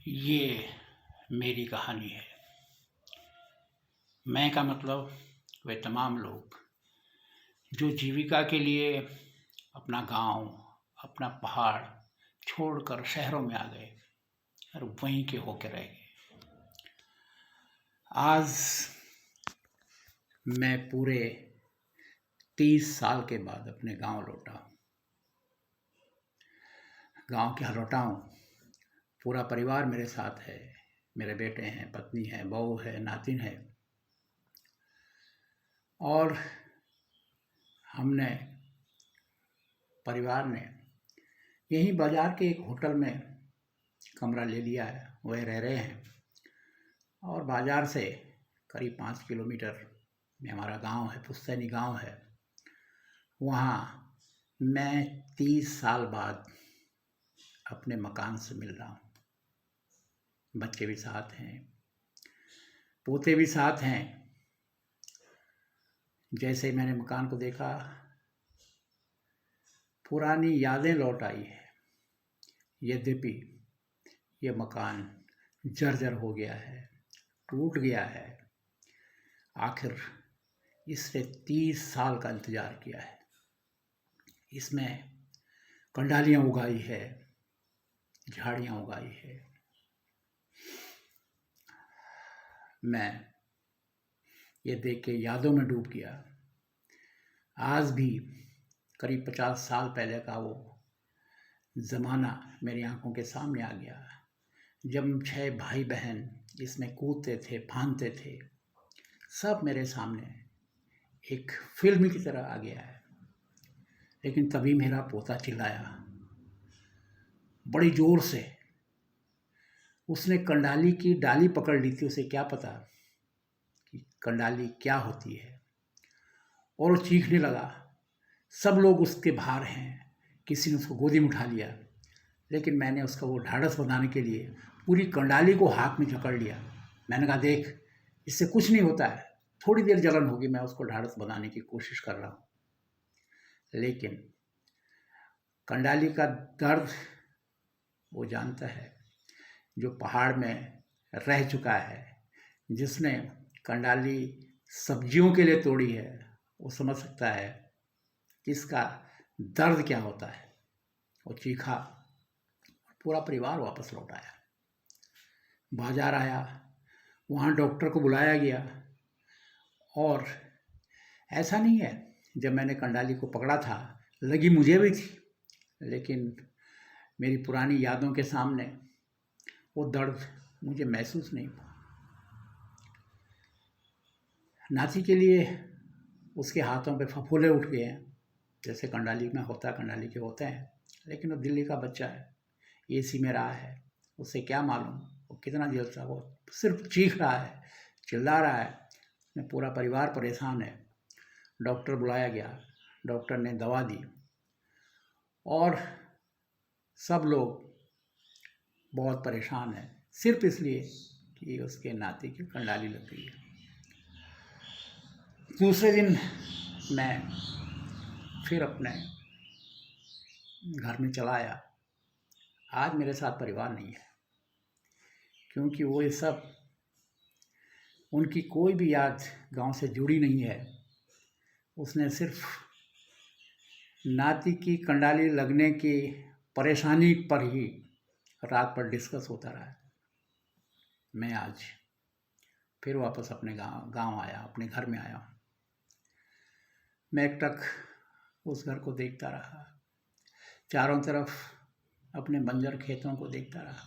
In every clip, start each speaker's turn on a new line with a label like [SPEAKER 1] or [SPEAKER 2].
[SPEAKER 1] ये मेरी कहानी है। मैं का मतलब वे तमाम लोग जो जीविका के लिए अपना गांव, अपना पहाड़ छोड़कर शहरों में आ गए और वहीं के होके रह गए। आज मैं पूरे 30 साल के बाद अपने गांव लौटा हूँ। गांव क्या लौटा हूँ, पूरा परिवार मेरे साथ है। मेरे बेटे हैं, पत्नी है, बहू है, नातिन है। और हमने परिवार ने यहीं बाजार के एक होटल में कमरा ले लिया है, वहीं रह रहे हैं। और बाजार से करीब 5 किलोमीटर में हमारा गांव है, पुस्तैनी गांव है। वहाँ मैं 30 साल बाद अपने मकान से मिल रहा हूँ। बच्चे भी साथ हैं, पोते भी साथ हैं। जैसे ही मैंने मकान को देखा, पुरानी यादें लौट आई है। यद्यपि ये मकान जर्जर हो गया है, टूट गया है। आखिर इसने 30 साल का इंतजार किया है। इसमें कंडालियां उगाई है, झाड़ियां उगाई है। मैं ये देख के यादों में डूब गया। आज भी करीब 50 साल पहले का वो ज़माना मेरी आंखों के सामने आ गया, जब 6 भाई बहन इसमें कूदते थे, फांदते थे। सब मेरे सामने एक फिल्म की तरह आ गया है। लेकिन तभी मेरा पोता चिल्लाया बड़ी जोर से। उसने कंडाली की डाली पकड़ ली थी, उसे क्या पता कि कंडाली क्या होती है, और वो चीखने लगा। सब लोग उसके बाहर हैं, किसी ने उसको गोदी में उठा लिया। लेकिन मैंने उसका वो ढाढ़स बनाने के लिए पूरी कंडाली को हाथ में जकड़ लिया। मैंने कहा, देख, इससे कुछ नहीं होता है, थोड़ी देर जलन होगी। मैं उसको ढाढ़स बनाने की कोशिश कर रहा हूँ। लेकिन कंडाली का दर्द वो जानता है जो पहाड़ में रह चुका है, जिसने कंडाली सब्जियों के लिए तोड़ी है। वो समझ सकता है कि इसका दर्द क्या होता है। वो चीखा, पूरा परिवार वापस लौट आया। बाजार आया, वहाँ डॉक्टर को बुलाया गया। और ऐसा नहीं है, जब मैंने कंडाली को पकड़ा था लगी मुझे भी थी, लेकिन मेरी पुरानी यादों के सामने वो दर्द मुझे महसूस नहीं हुआ। नाती के लिए उसके हाथों पे फफोले उठ गए हैं, जैसे कंडाली में होता, कंडाली के होते हैं। लेकिन वो दिल्ली का बच्चा है, एसी में रहा है, उसे क्या मालूम वो कितना झेलता। वो सिर्फ चीख रहा है, चिल्ला रहा है। पूरा परिवार परेशान है। डॉक्टर बुलाया गया, डॉक्टर ने दवा दी, और सब लोग बहुत परेशान हैं, सिर्फ इसलिए कि उसके नाती की कंडाली लग गई है। दूसरे दिन मैं फिर अपने घर में चला आया। आज मेरे साथ परिवार नहीं है, क्योंकि वो ये सब, उनकी कोई भी याद गांव से जुड़ी नहीं है। उसने सिर्फ नाती की कंडाली लगने की परेशानी पर ही रात पर डिस्कस होता रहा है। मैं आज फिर वापस अपने गांव आया, अपने घर में आया। मैं एकटक उस घर को देखता रहा, चारों तरफ अपने बंजर खेतों को देखता रहा।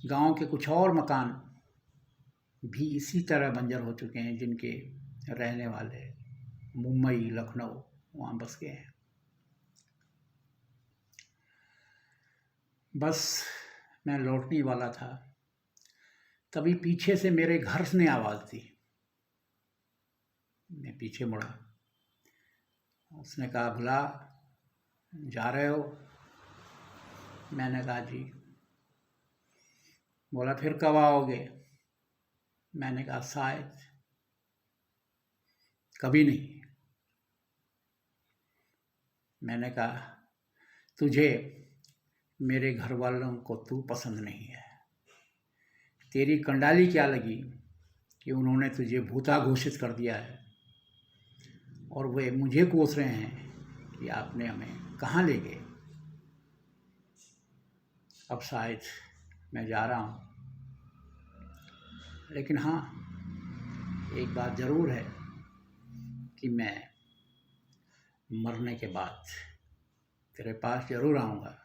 [SPEAKER 1] गांव के कुछ और मकान भी इसी तरह बंजर हो चुके हैं, जिनके रहने वाले मुंबई, लखनऊ वहाँ बस गए हैं। बस मैं लौटने वाला था, तभी पीछे से मेरे घर ने आवाज़ दी। मैं पीछे मुड़ा। उसने कहा, भला जा रहे हो? मैंने कहा, जी। बोला, फिर कब आओगे? मैंने कहा, शायद कभी नहीं। मैंने कहा, तुझे मेरे घर वालों को तू पसंद नहीं है। तेरी कंडाली क्या लगी कि उन्होंने तुझे भूता घोषित कर दिया है और वे मुझे कोस रहे हैं कि आपने हमें कहाँ ले गए। अब शायद मैं जा रहा हूँ, लेकिन हाँ, एक बात ज़रूर है कि मैं मरने के बाद तेरे पास ज़रूर आऊँगा।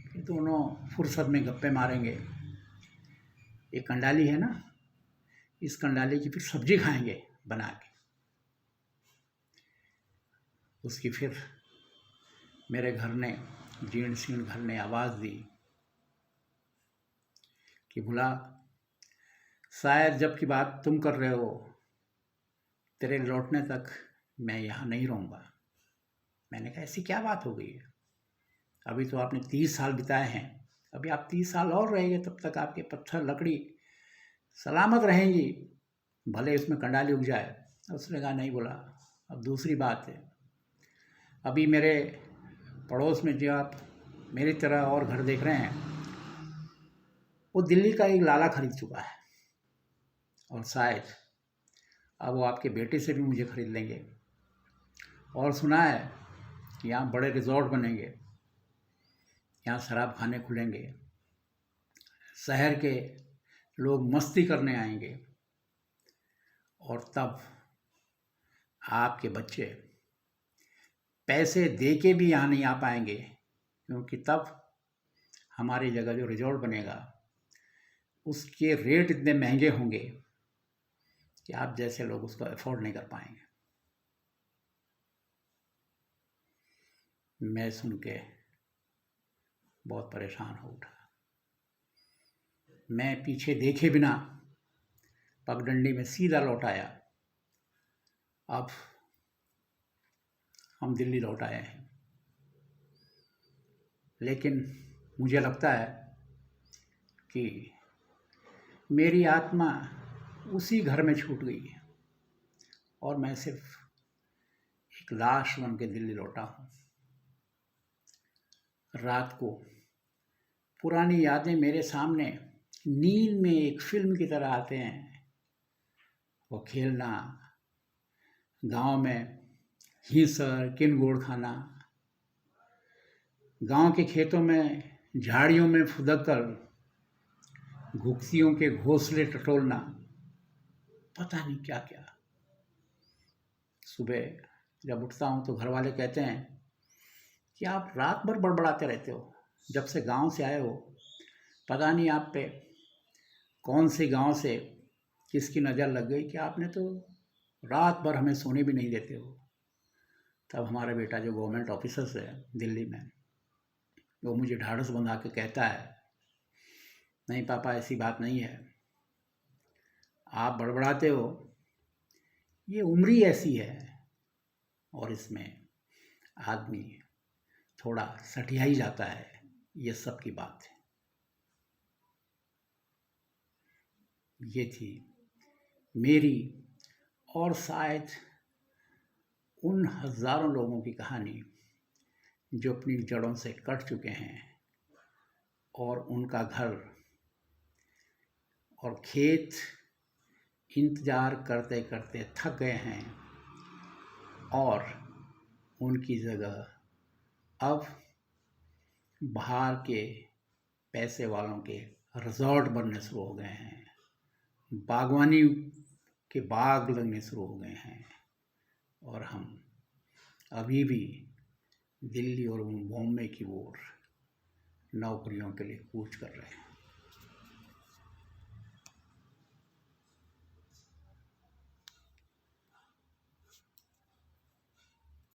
[SPEAKER 1] फिर दोनों फुर्सत में गप्पे मारेंगे। ये कंडाली है ना, इस कंडाली की फिर सब्जी खाएंगे बना के। उसकी फिर मेरे घर ने, जीर्ण शीर्ण घर ने आवाज़ दी कि बुला, शायद जब की बात तुम कर रहे हो, तेरे लौटने तक मैं यहाँ नहीं रहूँगा। मैंने कहा ऐसी क्या बात हो गई है? अभी तो आपने 30 साल बिताए हैं, अभी आप 30 साल और रहेंगे, तब तक आपके पत्थर लकड़ी सलामत रहेंगी, भले इसमें कंडाली उग जाए। उसने कहा नहीं बोला, अब दूसरी बात है, अभी मेरे पड़ोस में जो आप मेरी तरह और घर देख रहे हैं, वो दिल्ली का एक लाला खरीद चुका है और शायद अब वो आपके बेटे से भी मुझे खरीद लेंगे। और सुना है कि यहाँ बड़े रिजॉर्ट बनेंगे, यहाँ शराब खाने खुलेंगे, शहर के लोग मस्ती करने आएंगे और तब आपके बच्चे पैसे दे के भी यहाँ नहीं आ पाएंगे, क्योंकि तब हमारी जगह जो रिजॉर्ट बनेगा उसके रेट इतने महंगे होंगे कि आप जैसे लोग उसको अफोर्ड नहीं कर पाएंगे। मैं सुन के बहुत परेशान हो उठा। मैं पीछे देखे बिना पगडंडी में सीधा लौट आया। अब हम दिल्ली लौट आए हैं, लेकिन मुझे लगता है कि मेरी आत्मा उसी घर में छूट गई है और मैं सिर्फ एक लाश बन के दिल्ली लौटा हूँ। रात को पुरानी यादें मेरे सामने नींद में एक फिल्म की तरह आते हैं। वो खेलना, गांव में हीसर किनगोड़ खाना, गांव के खेतों में झाड़ियों में फुदक कर घुघसियों के घोंसले टटोलना, पता नहीं क्या क्या। सुबह जब उठता हूँ तो घर वाले कहते हैं कि आप रात भर बड़बड़ाते रहते हो, जब से गांव से आए हो पता नहीं आप पे कौन से गांव से किसकी नज़र लग गई कि आपने तो रात भर हमें सोने भी नहीं देते हो। तब हमारा बेटा जो गवर्नमेंट ऑफिसर है दिल्ली में, वो मुझे ढाढ़स बंधा के कहता है, नहीं पापा ऐसी बात नहीं है, आप बड़बड़ाते हो, ये उम्र ही ऐसी है और इसमें आदमी थोड़ा सठिया ही जाता है, ये सब की बात है। ये थी मेरी और शायद उन हज़ारों लोगों की कहानी जो अपनी जड़ों से कट चुके हैं और उनका घर और खेत इंतज़ार करते करते थक गए हैं और उनकी जगह अब बाहर के पैसे वालों के रिजॉर्ट बनने शुरू हो गए हैं, बागवानी के बाग लगने शुरू हो गए हैं और हम अभी भी दिल्ली और बॉम्बे की ओर नौकरियों के लिए कूच कर रहे हैं।